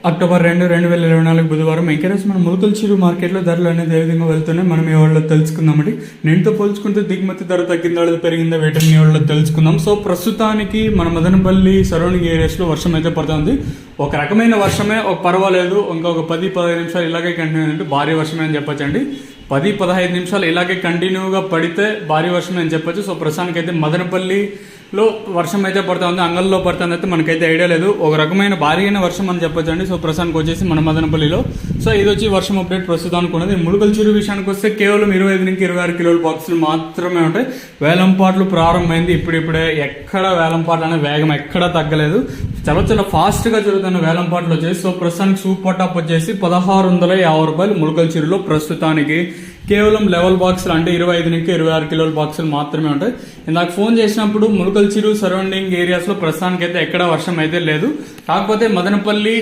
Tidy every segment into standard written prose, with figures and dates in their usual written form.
October 2, 2024 బుధవారం encourage మన ములకల చిరు మార్కెట్లో ధరలు అనేది ఏ విధంగా వెళ్తున్నాయి మనం ఈ వాళ్ళలో తెలుసుకుందామండి. నేనుతో పోల్చుకుంటే దిగుమతి ధర తగ్గిందా లేదా పెరిగిందా వేటని ఈ వాళ్ళలో తెలుసుకుందాం. సో ప్రస్తుతానికి మన మదనపల్లి సరౌండింగ్ ఏరియాస్లో వర్షం అయితే పడుతుంది. ఒక రకమైన వర్షమే, ఒక పర్వాలేదు, ఇంకొక 10-15 నిమిషాలు ఇలాగే కంటిన్యూ అంటే భారీ వర్షమే అని చెప్పొచ్చండి. 10-15 నిమిషాలు ఇలాగే కంటిన్యూగా పడితే భారీ వర్షమే అని చెప్పొచ్చు. సో ప్రస్తుతానికి అయితే మదనపల్లిలో వర్షం అయితే పడుతుంది, అంగల్లో పడుతుంది అయితే మనకైతే ఐడియా లేదు. ఒక రకమైన భారీగా వర్షం అని చెప్పొచ్చు అండి. సో ప్రస్తుతానికి వచ్చేసి మన మదనపల్లిలో సో ఇది వచ్చి వర్షం అప్డేట్ ప్రస్తుతానికి ఉన్నది. ములకల చెరువు విషయానికి వస్తే కేవలం 25 నుంచి 26 కిలోల బాక్సులు మాత్రమే ఉంటాయి. వేలంపాట్లు ప్రారంభమైంది ఇప్పుడిప్పుడే. ఎక్కడ వేలంపాట్లు అనే వేగం ఎక్కడా తగ్గలేదు. చాలా ఫాస్ట్గా జరుగుతున్న వేలంపాట్లు వచ్చేసి సో ప్రస్తుతానికి సూపర్ టాప్ వచ్చేసి 1650 రూపాయలు ములకల చెరువులో ప్రస్తుతానికి. కేవలం లెవెల్ బాక్సులు అంటే 25 నుంచి 26 కిలోల బాక్సులు మాత్రమే ఉంటాయి. ఇందాక ఫోన్ చేసినప్పుడు ములకల చెరువు సరౌండింగ్ ఏరియాస్లో ప్రస్తుతానికి అయితే ఎక్కడ వర్షం అయితే లేదు. కాకపోతే మదనపల్లి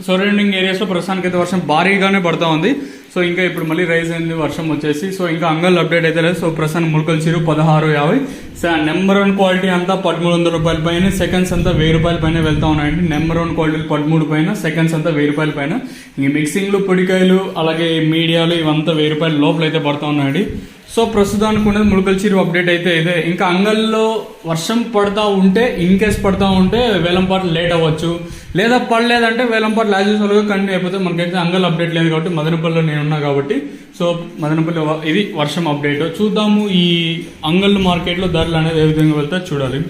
సరౌండింగ్ ఏరియాస్లో ప్రస్తుతానికి అయితే వర్షం భారీగానే పడుతూ ఉంది. సో ఇంకా ఇప్పుడు మళ్ళీ రైజ్ అయింది వర్షం వచ్చేసి. సో ఇంకా అంగల్ అప్డేట్ అయితే లేదు. సో ప్రస్తుతానికి ములకల చెరువు 1650. నెంబర్ 1 క్వాలిటీ అంతా 1300 రూపాయల పైన, సెకండ్స్ అంతా 1000 రూపాయల పైన వెళ్తా ఉన్నాయండి. నెంబర్ 1 క్వాలిటీలు 13 పైన, సెకండ్స్ అంతా 1000 రూపాయల పైన. ఇంక మిక్సింగ్లు, పొడికాయలు, అలాగే మీడియాలు ఇవంతా 1000 రూపాయల లోపల అయితే పడుతూ ఉన్నాయండి. సో ప్రస్తుతానికి ఉన్నది ములకల చెరువు అప్డేట్ అయితే ఇదే. ఇంకా అంగల్లో వర్షం పడతా ఉంటే, ఇన్ కేస్ పడతా ఉంటే వేలంపాట్లు లేట్ అవ్వచ్చు, లేదా పడలేదంటే వేలంపాట్లు యాజ్ యూజువల్గా కంటిన్యూ అయిపోతే. మనకైతే అంగల్ అప్డేట్ లేదు కాబట్టి మదనపల్లిలో నేను ఉన్నా కాబట్టి సో మదనపల్లి ఇది వర్షం అప్డేట్. చూద్దాము ఈ అంగల్ మార్కెట్లో ధరలు అనేది ఏ విధంగా వెళ్తా చూడాలి.